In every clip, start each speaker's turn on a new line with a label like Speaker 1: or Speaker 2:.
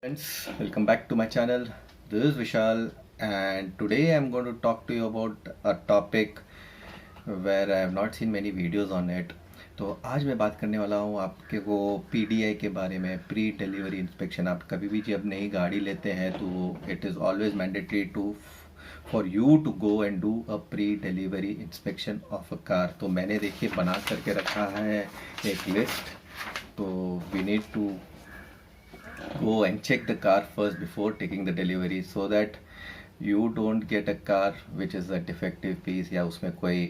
Speaker 1: Friends, welcome back to my channel. This is Vishal, and today I'm going to talk to you about a topic where I have not seen many videos on it. तो आज मैं बात करने वाला हूँ आपके को PDI के बारे में, प्री डिलीवरी इंस्पेक्शन। आप कभी भी जब नई गाड़ी लेते हैं तो it is always mandatory to for you to go and do a pre delivery inspection of a car. तो मैंने देखिए बना करके रखा है एक लिस्ट। तो we need to go and check the car first before taking the delivery so that you don't get a car which is a defective piece या उसमें कोई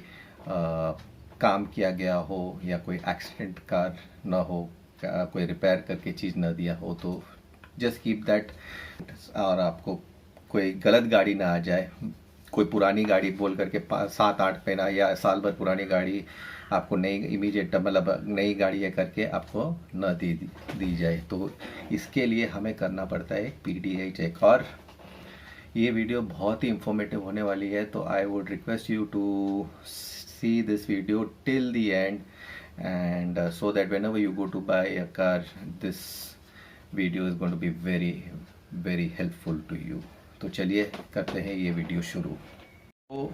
Speaker 1: काम किया गया हो या कोई एक्सीडेंट कार ना हो, कोई रिपेयर करके चीज़ ना दिया हो। तो जस्ट कीप दैट। और आपको कोई गलत गाड़ी ना आ जाए, कोई पुरानी गाड़ी बोल करके 7-8 महीना या साल भर पुरानी गाड़ी आपको नई इमीडिएट मतलब नई गाड़ी है करके आपको न दी जाए। तो इसके लिए हमें करना पड़ता है एक PDI चेक। और ये वीडियो बहुत ही इंफॉर्मेटिव होने वाली है, तो I would request you to see this video till the end and so that whenever you go to buy a car this video is going to be very very helpful to you. तो चलिए करते हैं ये video शुरू। तो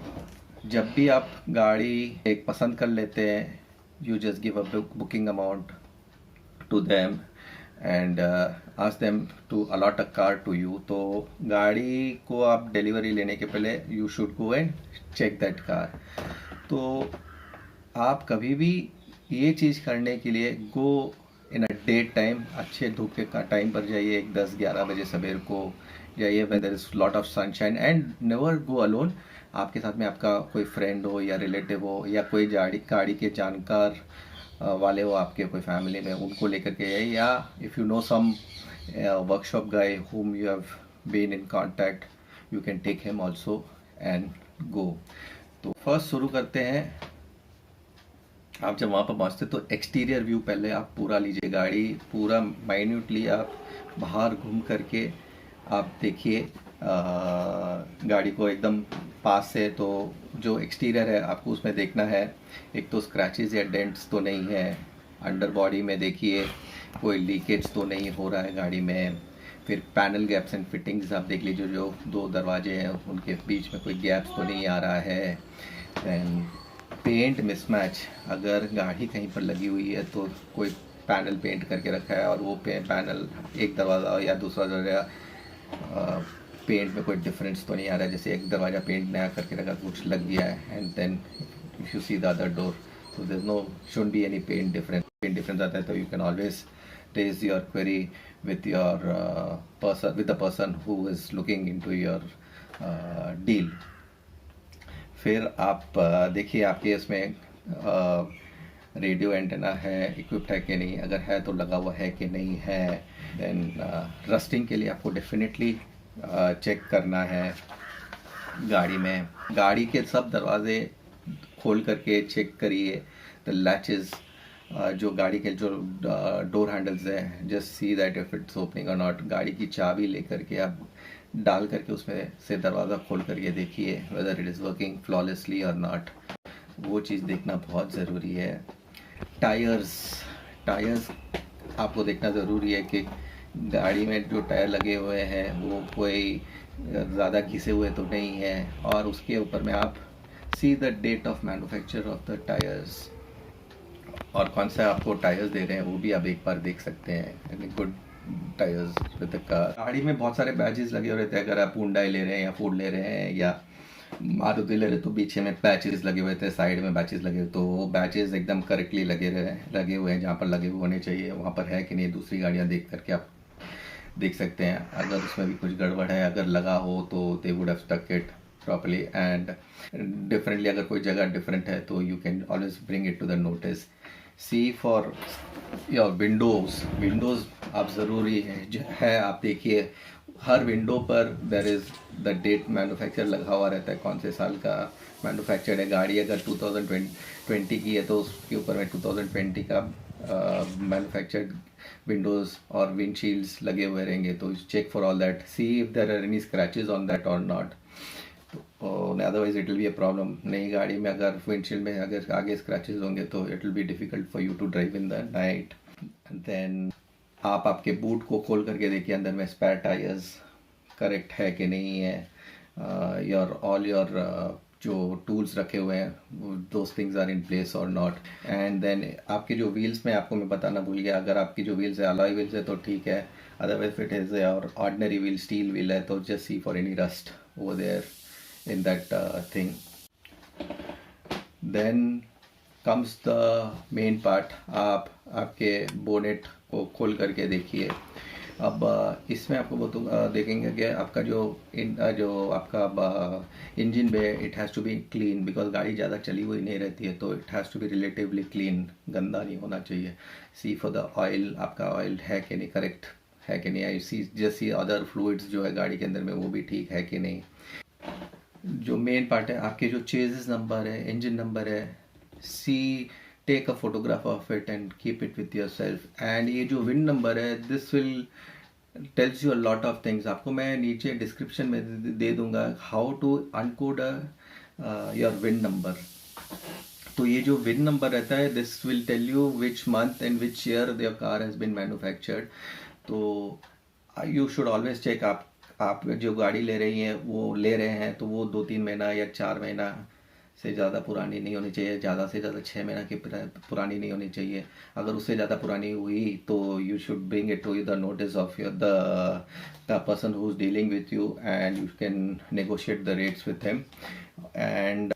Speaker 1: जब भी आप गाड़ी एक पसंद कर लेते हैं, you just give a booking amount to them and ask them to allot a car to you. तो गाड़ी को आप डिलीवरी लेने के पहले you should go and check that car. तो आप कभी भी ये चीज़ करने के लिए गो इन अ डे टाइम, अच्छे धूप के टाइम पर जाइए, 10-11 बजे सवेर को जाइए when there is lot of sunshine. And never go alone. आपके साथ में आपका कोई फ्रेंड हो या रिलेटिव हो या कोई गाड़ी के जानकार वाले हो आपके कोई फैमिली में, उनको लेकर के जाइए। या if you know some workshop guy whom you have been in contact, you can take him also and go। तो फर्स्ट शुरू करते हैं। आप जब वहाँ पर पहुँचते तो एक्सटीरियर व्यू पहले आप पूरा लीजिए, गाड़ी पूरा माइन्यूटली आप बाहर घूम करके आप देखिए गाड़ी को एकदम पास से। तो जो एक्सटीरियर है आपको उसमें देखना है, एक तो स्क्रैचेस या डेंट्स तो नहीं है, अंडर बॉडी में देखिए कोई लीकेज तो नहीं हो रहा है गाड़ी में। फिर पैनल गैप्स एंड फिटिंग्स आप देख लीजिए, जो 2 दरवाजे हैं उनके बीच में कोई गैप्स तो नहीं आ रहा है। एंड पेंट मिसमैच, अगर गाड़ी कहीं पर लगी हुई है तो कोई पैनल पेंट करके रखा है और वो पैनल एक दरवाज़ा या दूसरा दरवाज़ा पेंट में कोई डिफरेंस तो नहीं आ रहा है। जैसे एक दरवाज़ा पेंट नया करके रखा, कुछ लग गया है and then if you see the other door तो there no should be any paint difference आता है तो you can always raise your query with your the person who is looking into your deal. फिर आप देखिए आपके इसमें radio antenna है, इक्विप्ड है कि नहीं, अगर है तो लगा हुआ है कि नहीं है। देन रस्टिंग के लिए आपको डेफिनेटली चेक करना है गाड़ी में। गाड़ी के सब दरवाजे खोल करके चेक करिए द लैचेस, जो गाड़ी के जो डोर हैंडल्स हैं, just see that if it's opening और नॉट। गाड़ी की चाबी लेकर के आप डाल करके उसमें से दरवाज़ा खोल करके देखिए whether it is working flawlessly और नॉट, वो चीज़ देखना बहुत ज़रूरी है। टायर्स आपको देखना ज़रूरी है कि गाड़ी में जो टायर लगे हुए हैं वो कोई ज़्यादा घिसे हुए तो नहीं है। और उसके ऊपर में आप see the date of manufacture of the tyres और कौन सा आपको टायर्स दे रहे हैं वो भी आप एक बार देख सकते हैं। Good tyres with the car. गाड़ी में बहुत सारे बैचेस लगे हुए रहते हैं, अगर आप हुंडई ले रहे हैं या फोर्ड ले रहे हैं या मारुति ले रहे तो पीछे में बैचेस लगे हुए थे, साइड में बैचेस लगे, तो वो बैचेस एकदम करेक्टली लगे हुए हैं जहाँ पर लगे हुए होने चाहिए, वहाँ पर है कि नहीं दूसरी गाड़ियाँ देख करके आप देख सकते हैं। अगर उसमें भी कुछ गड़बड़ है, अगर लगा हो तो they would have stuck it properly and differently. अगर कोई जगह डिफरेंट है तो you can always bring it to the notice. See for your windows आप ज़रूरी है आप देखिए हर विंडो पर there is the date manufacture लगा हुआ रहता है, कौन से साल का मैन्युफैक्चर्ड है। गाड़ी अगर 2020 की है तो उसके ऊपर में 2020 का मैन्युफैक्चर्ड विंडोज़ और विंडशील्ड्स लगे हुए रहेंगे। तो check for all that, see if there are any scratches on that और not. Otherwise it will be a problem. नई गाड़ी में अगर विंडशील्ड में अगर आगे स्क्रैचेस होंगे तो it will be difficult for you to drive in the night. Then आप आपके बूट को खोल करके देखिए अंदर में स्पेयर टायर्स करेक्ट है कि नहीं है, योर जो टूल्स रखे हुए हैं those things are in place और नॉट। एंड देन आपके जो व्हील्स में आपको मैं बताना भूल गया, अगर आपकी जो व्हील्स है अलॉय व्हील्स है तो ठीक है, अदरवाइज इट इज़ और ऑर्डिनरी व्हील स्टील व्हील है तो just see for any rust over there in that thing. Then comes the main part, आप आपके बोनेट को खोल करके देखिए। अब इसमें आपको देखेंगे कि आपका जो आपका engine bay it has to be clean, because गाड़ी ज़्यादा चली हुई नहीं रहती है तो it has to be relatively clean, गंदा नहीं होना चाहिए। सी फॉर द ऑयल, आपका ऑयल है कि नहीं, करेक्ट है कि नहीं, आई सी जैसी अदर फ्लूइड्स जो है गाड़ी के अंदर में वो भी ठीक है कि नहीं। जो मेन पार्ट है आपके जो चेसिस नंबर है, इंजन नंबर है, see take a photograph of it and keep it with yourself. And ये जो विन नंबर है this will tells you a lot of things. आपको मैं नीचे डिस्क्रिप्शन में दे दूंगा how to encode your VIN number. तो ये जो विन नंबर रहता है this will tell you which month and which year your car has been manufactured. तो यू शुड ऑलवेज चेक, आप जो गाड़ी ले रही हैं वो ले रहे हैं तो वो 2-3 महीना या 4 महीना से ज़्यादा पुरानी नहीं होनी चाहिए, ज़्यादा से ज़्यादा 6 महीना की पुरानी नहीं होनी चाहिए। अगर उससे ज़्यादा पुरानी हुई तो you should bring it to the notice of your the person who is dealing with you and you can negotiate the rates with him. And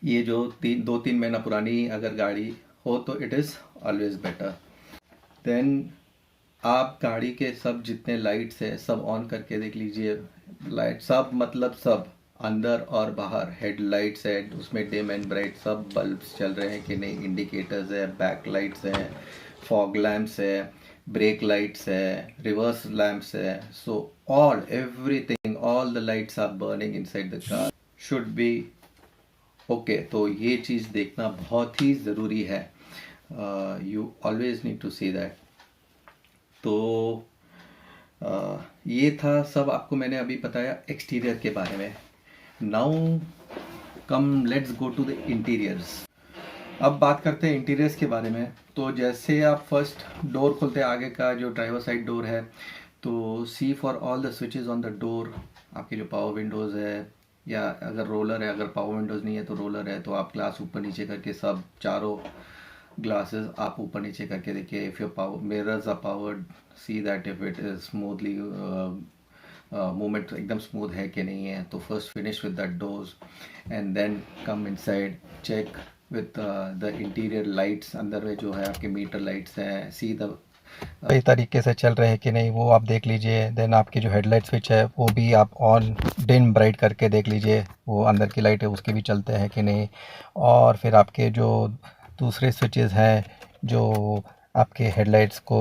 Speaker 1: ये जो 2-3 महीना पुरानी अगर गाड़ी हो तो it is always better. Then आप गाड़ी के सब जितने लाइट्स है सब ऑन करके देख लीजिए। लाइट सब मतलब सब, अंदर और बाहर, हेडलाइट्स है उसमें डिम एंड ब्राइट सब बल्ब्स चल रहे हैं कि नहीं, इंडिकेटर्स है, बैक लाइट्स हैं, फॉग लैम्प्स है, ब्रेक लाइट्स है, रिवर्स लैम्प्स है। So all everything, all the lights are burning inside the car should be okay. तो ये चीज़ देखना बहुत ही ज़रूरी है, you always need to see that. तो ये था सब आपको मैंने अभी बताया एक्सटीरियर के बारे में। Now come let's go to the interiors. अब बात करते हैं इंटीरियर्स के बारे में। तो जैसे आप फर्स्ट डोर खोलते हैं, आगे का जो ड्राइवर साइड डोर है, तो see for all the switches on the door. आपके जो पावर विंडोज़ है या अगर रोलर है, अगर पावर विंडोज़ नहीं है तो रोलर है, तो आप ग्लास ऊपर नीचे करके सब चारों ग्लासेस आप ऊपर नीचे करके देखिए। If your power mirrors are powered, see that if it is smoothly movement एकदम स्मूथ है कि नहीं है। तो first finish with that doors and then come inside, check with the interior lights. अंदर में जो है आपके मीटर लाइट्स हैं, सी द सही तरीके से चल रहे हैं कि नहीं वो आप देख लीजिए। देन आपकी जो हेडलाइट स्विच है वो भी आप ऑन डिम ब्राइट करके देख लीजिए, वो अंदर की लाइट है उसके भी चलते हैं कि नहीं। और फिर आपके जो दूसरे स्विचेस हैं जो आपके हेडलाइट्स को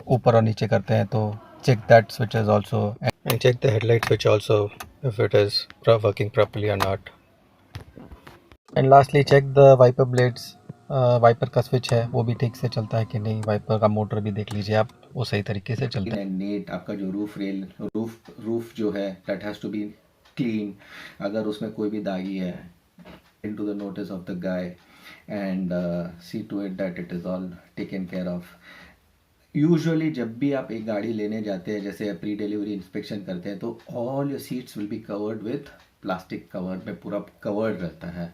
Speaker 1: ऊपर और नीचे करते हैं, तो check that switches also and check the headlight switch also if it is working properly or not. And lastly check the wiper blades, wiper का स्विच है वो भी ठीक से चलता है कि नहीं, वाइपर का मोटर भी देख लीजिए आप, वो सही तरीके से चलता है। नीट आपका जो रूफ जो है that has to be clean. अगर उसमें कोई भी दागी है, into the notice of the guy and see to it that it is all taken care of. Usually जब भी आप एक गाड़ी लेने जाते हैं, जैसे प्री डिलीवरी इंस्पेक्शन करते हैं, तो all your seats will be covered with plastic cover में पूरा कवर्ड रहता है।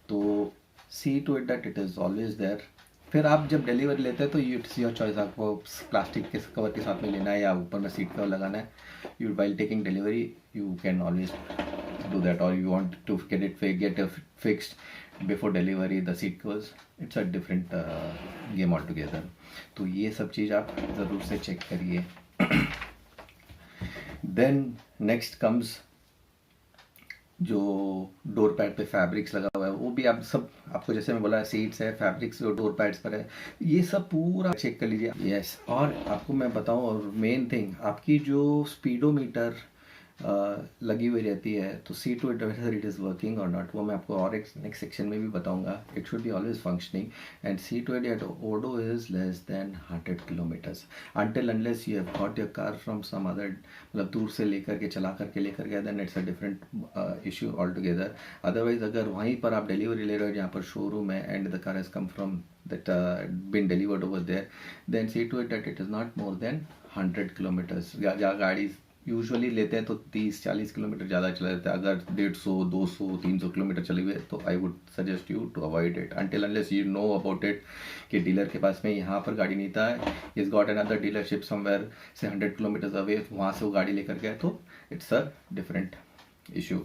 Speaker 1: तो see to it that it is always there. फिर आप जब डिलीवरी लेते हैं तो इट्स योर चॉइस, आपको प्लास्टिक के कवर के साथ में लेना है या ऊपर में सीट कवर लगाना है। You while taking delivery you can always do that, or you want to get it fixed before delivery the seat covers, it's a different game altogether. तो ये सब चीज़ आप ज़रूर से चेक करिए। then next comes जो डोर पैड पे fabrics लगा हुआ है वो भी आप सब, आपको जैसे मैं बोला सीट्स है, फैब्रिक्स जो डोर पैड्स पर है, ये सब पूरा चेक कर लीजिए। यस, और आपको मैं बताऊं, और मेन थिंग आपकी जो स्पीडोमीटर लगी हुई रहती है, तो see to it whether it is working or not, वो मैं आपको और एक नेक्स्ट सेक्शन में भी बताऊंगा। It should be always functioning and see to it odo is less than 100 kilometres until unless you have got your car from some other, मतलब दूर से लेकर के चला करके लेकर गया, then it's a different issue altogether. Otherwise अगर वहीं पर आप डिलीवरी ले रहे हो जहाँ पर शोरूम है and the car has come from that been delivered over there, then see to it that it is not more than 100 kilometers. जहाँ गाड़ी यूजुअली लेते हैं तो 30-40 किलोमीटर ज़्यादा चला जाता है. अगर 150, 200, 300 किलोमीटर चले हुए तो I would suggest you to avoid it until unless you know about it कि डीलर के पास में यहाँ पर गाड़ी नहीं था, is got another dealership somewhere से 100 किलोमीटर्स अवे, वहाँ से वो गाड़ी लेकर गया, तो it's a different issue.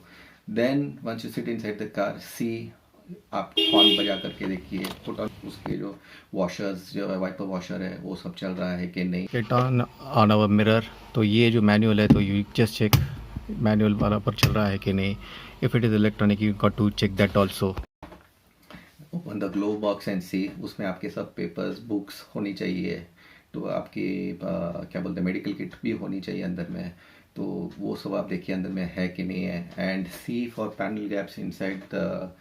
Speaker 1: Then once you sit inside the car, see आप हॉर्न बजा करके देखिए, पुट ऑन उसके जो वॉशर्स, जो वाइपर वॉशर है वो सब चल रहा है कि नहीं.
Speaker 2: Get on our mirror. तो ये जो मैनुअल है तो यू जस्ट चेक मैनुअल वाला पर चल रहा है कि नहीं. If it is electronic you got to check that also.
Speaker 1: Open the glove box and see, उसमें आपके सब पेपर्स बुक्स होनी चाहिए. तो आपकी क्या बोलते हैं, मेडिकल किट भी होनी चाहिए अंदर में, तो वो सब आप देखिए अंदर में है कि नहीं है. And see for panel gaps inside the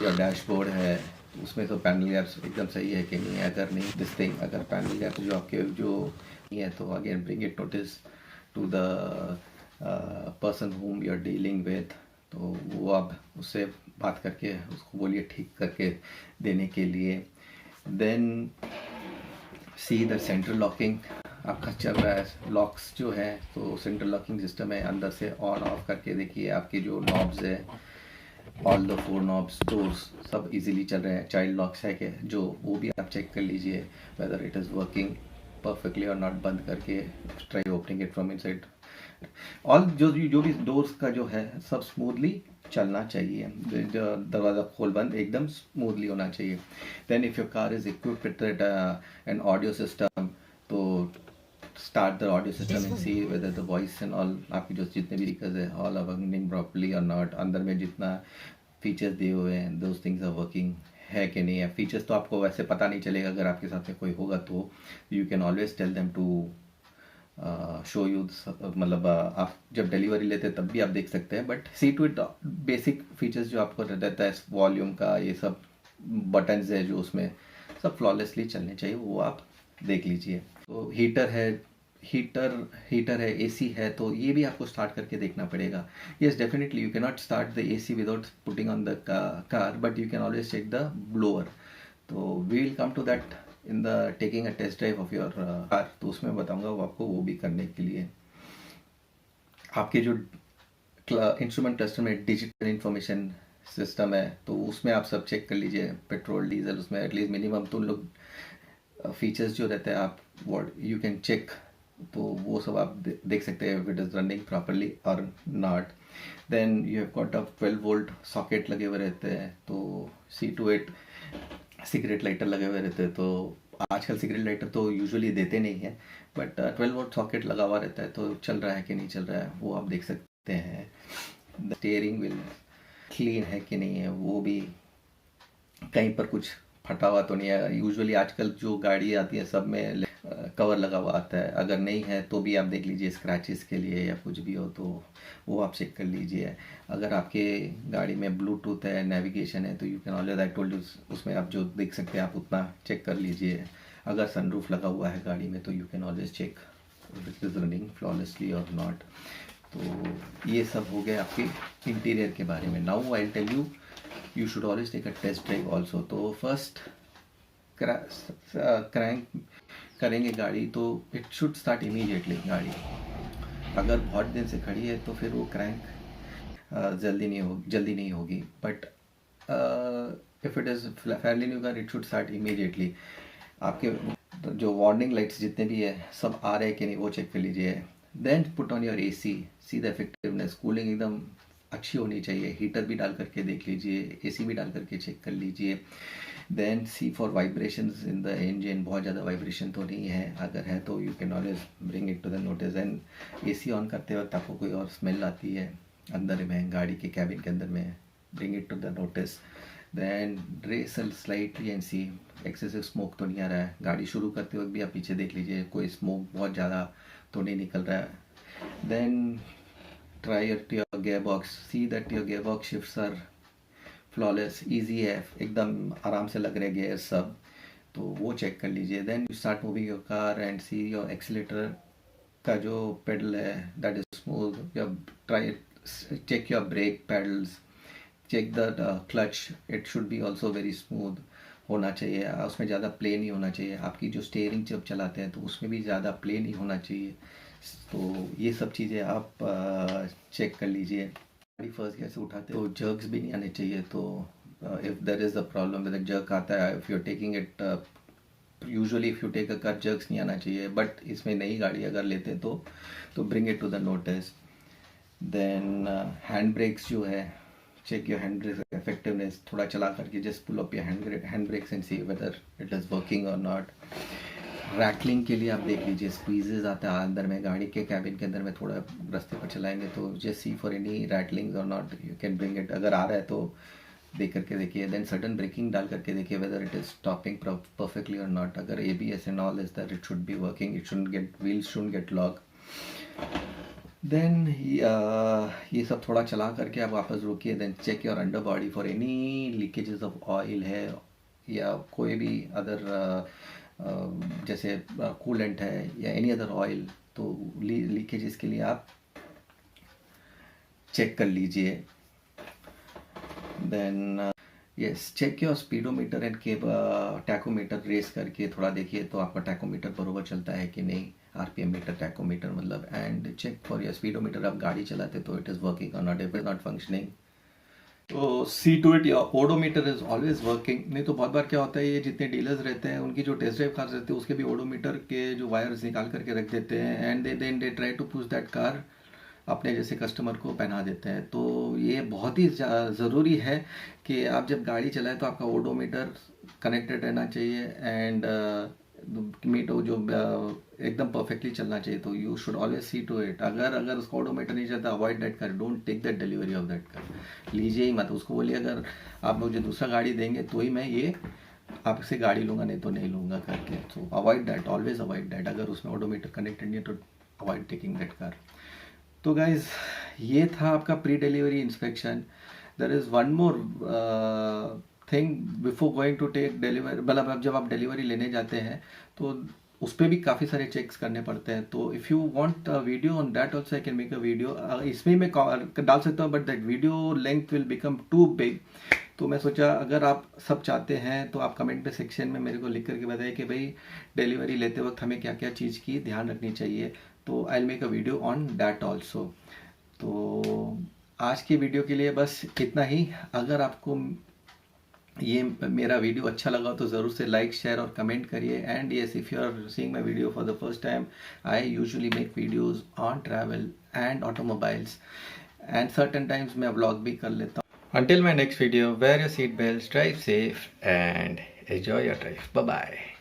Speaker 1: या डैशबोर्ड है, तो उसमें तो पैनल गैप्स एकदम सही है कि नहीं है. अगर नहीं दिस थिंग, अगर पैनल गैप्स जो आपके जो नहीं है तो again bring it notice to the person whom you are dealing with. तो वो आप उससे बात करके उसको बोलिए ठीक करके देने के लिए. Then see the central locking आपका चल रहा है, लॉक्स जो है तो सेंट्रल लॉकिंग सिस्टम है, अंदर से ऑन ऑफ करके देखिए. आपकी जो नॉब्स है, ऑल द 4 नॉब्स डोर्स सब इजीली चल रहे हैं. चाइल्ड लॉक्स है कि जो, वो भी आप चेक कर लीजिए weather it is working perfectly और नॉट. बंद करके try opening it from inside. All जो भी डोर्स का जो है सब स्मूथली चलना चाहिए, जो दरवाज़ा खोल बंद एकदम स्मूथली होना चाहिए. Then if your car is equipped with an audio system, तो start the audio system and see whether the voice and all आपकी जो जितने भी स्पीकर्स है all are working properly or not. अंदर में जितना फीचर्स दिए हुए हैं those things are working है कि नहीं है. फीचर्स तो आपको वैसे पता नहीं चलेगा, अगर आपके साथ में कोई होगा तो you can always tell them to show you, मतलब आप जब डिलीवरी लेते हैं तब भी आप देख सकते हैं. But see to it basic features जो आपको रहता है, वॉल्यूम का ये सब बटन्स है जो उसमें सब फ्लॉलेसली चलने चाहिए, वो आप देख लीजिए. तो हीटर है, एसी है, तो ये भी आपको स्टार्ट करके देखना पड़ेगा. Yes definitely you can not start the AC without putting on the car, but you can always check the blower. तो we will come to that in the taking a test drive of your car. तो उसमें बताऊंगा वो आपको वो भी करने के लिए. आपके जो इंस्ट्रूमेंट क्लस्टर में डिजिटल इंफॉर्मेशन सिस्टम है तो उसमें आप सब चेक कर लीजिए, पेट्रोल डीजल, उसमें एटलीस्ट मिनिमम तो लोग फीचर्स जो रहते हैं आप व्हाट यू कैन चेक, तो वो सब आप देख सकते हैं इट इज़ रनिंग प्रॉपरली और not. Then you have got a 12 volt socket लगे हुए रहते हैं, तो see to it cigarette lighter लगे हुए रहते हैं. तो आजकल सिगरेट लाइटर तो यूजुअली देते नहीं है, बट 12 वोल्ट सॉकेट लगा हुआ रहता है, तो चल रहा है कि नहीं चल रहा है वो आप देख सकते हैं. द स्टीयरिंग व्हील क्लीन है कि नहीं है, वो भी कहीं पर कुछ फटा हुआ तो नहीं है. यूजुअली आजकल जो गाड़ी आती है सब में कवर लगा हुआ आता है, अगर नहीं है तो भी आप देख लीजिए स्क्रैचेस के लिए या कुछ भी हो तो वो आप चेक कर लीजिए. अगर आपके गाड़ी में ब्लूटूथ है, नेविगेशन है, तो you can always, I told you, उसमें आप जो देख सकते हैं आप उतना चेक कर लीजिए. अगर सनरूफ लगा हुआ है गाड़ी में तो you can always check it is running flawlessly और नॉट. तो ये सब हो गया आपके इंटीरियर के बारे में. Now I tell you you should always take a test drive also. तो फर्स्ट क्रैंक करेंगे गाड़ी तो इट शुड स्टार्ट इमीडिएटली. गाड़ी अगर बहुत दिन से खड़ी है तो फिर वो क्रैंक जल्दी नहीं होगी. But if it is fairly new car it should start immediately. आपके जो वार्निंग लाइट्स जितने भी है सब आ रहे हैं कि नहीं वो चेक कर लीजिए. Then put on your AC, see the effectiveness, cooling एकदम अच्छी होनी चाहिए. हीटर भी डाल करके देख लीजिए, एसी भी डाल करके चेक कर लीजिए. Then see for vibrations in the engine, बहुत ज़्यादा वाइब्रेशन तो नहीं है, अगर है तो you can always bring it to the notice. And AC on करते वक्त आपको कोई और स्मेल आती है अंदर में, गाड़ी के कैबिन के अंदर में, bring it to the notice. Then race slightly and see excessive smoke तो नहीं आ रहा है. गाड़ी शुरू करते वक्त भी आप पीछे देख लीजिए, कोई स्मोक बहुत ज़्यादा तो नहीं निकल रहा है. Then try your gearbox, see that your gearbox shifts are flawless, easy है, एकदम आराम से लग रहे गेयर सब, तो वो चेक कर लीजिए. Then you start moving your car and see your accelerator का जो पेडल है that is smooth. Try check your brake pedals, check the clutch, it should be also very smooth. होना चाहिए, उसमें ज़्यादा प्ले नहीं होना चाहिए। आपकी जो स्टीयरिंग जब चलाते हैं तो उसमें भी ज़्यादा प्ले नहीं होना चाहिए। तो ये सब चीज़ें आप चेक कर लीजिए। गाड़ी फर्स्ट गियर से उठाते तो जर्क्स भी नहीं आने चाहिए। तो if there is a problem with jerk आता है, if you are taking it usually if you take a car, jerks नहीं आना चाहिए। बट इसमें नई गाड़ी अगर लेते हैं तो bring it to the notice. Then hand brakes जो है, check your hand brake effectiveness, थोड़ा चला करके just pull up your hand brakes and see whether it is working or not. Rattling के लिए आप देख लीजिए, स्क्वीजेज आता है अंदर में, गाड़ी के कैबिन के अंदर में थोड़ा रास्ते पर चलाएंगे तो just see for any rattling or not, you can bring it. अगर आ रहा है तो देख करके देखिए। देन सडन ब्रेकिंग डाल करके देखिए whether it is stopping perfectly और नॉट। अगर ABS and all is that, it should be working, it shouldn't get, wheels shouldn't get lock. Then ये सब थोड़ा चला करके आप वापस रुकिए। Then check your under body for any leakages of oil है या कोई भी अदर जैसे कूलेंट है या एनी अदर ऑयल, तो लीकेजेस के लिए आप चेक कर लीजिए। Then yes, check your speedometer and tachometer, race करके थोड़ा देखिए तो आपका टैकोमीटर बरोबर चलता है कि नहीं, RPM मीटर, टैकोमीटर मतलब। And check for your speedometer, आप गाड़ी चलाते तो it is working or not. If is not functioning तो see to it your odometer is always working. नहीं तो बहुत बार क्या होता है, ये जितने डीलर्स रहते हैं उनकी जो टेस्ट ड्राइव कार्स रहते हैं उसके भी ओडोमीटर के जो वायर्स निकाल करके रख देते हैं and they try to push that car, अपने जैसे कस्टमर को पहना देते हैं। तो ये बहुत ही ज़रूरी है कि आप जब गाड़ी चलाएं तो आपका ओडोमीटर कनेक्टेड रहना चाहिए एंड मीटर जो एकदम परफेक्टली चलना चाहिए। तो you should always see to it. अगर उसका ओडोमीटर नहीं चलता, avoid that car, don't take that delivery of that car, लीजिए ही मत। उसको बोलिए अगर आप मुझे दूसरा गाड़ी देंगे तो ही मैं ये आपसे गाड़ी लूँगा, नहीं तो नहीं लूँगा करके। So avoid that, always avoid that. अगर उसमें ओडोमीटर कनेक्टेड नहीं है तो अवॉइड टेकिंग दैट कार। तो गाइज ये था आपका pre delivery inspection. There is one more thing before going to take delivery, मतलब अब जब आप डिलीवरी लेने जाते हैं तो उस पर भी काफ़ी सारे चेक्स करने पड़ते हैं। तो if you want a video on that also I can make a video, इसमें मैं डाल सकता हूँ but that video length will become too big. तो मैं सोचा अगर आप सब चाहते हैं तो आप कमेंट पे सेक्शन में मेरे को लिख करके बताइए कि भाई डिलीवरी लेते वक्त हमें क्या क्या चीज़ की ध्यान रखनी चाहिए। तो I will make a video on that also. तो आज की वीडियो के लिए बस इतना ही। अगर आपको ये मेरा वीडियो अच्छा लगा तो ज़रूर से लाइक, शेयर और कमेंट करिए। And yes, if you are seeing my video for the first time, I usually make videos on travel and automobiles and certain times मैं व्लॉग भी कर लेता हूँ। Until my next video, wear your seat belts, drive safe and enjoy your drive. Bye bye.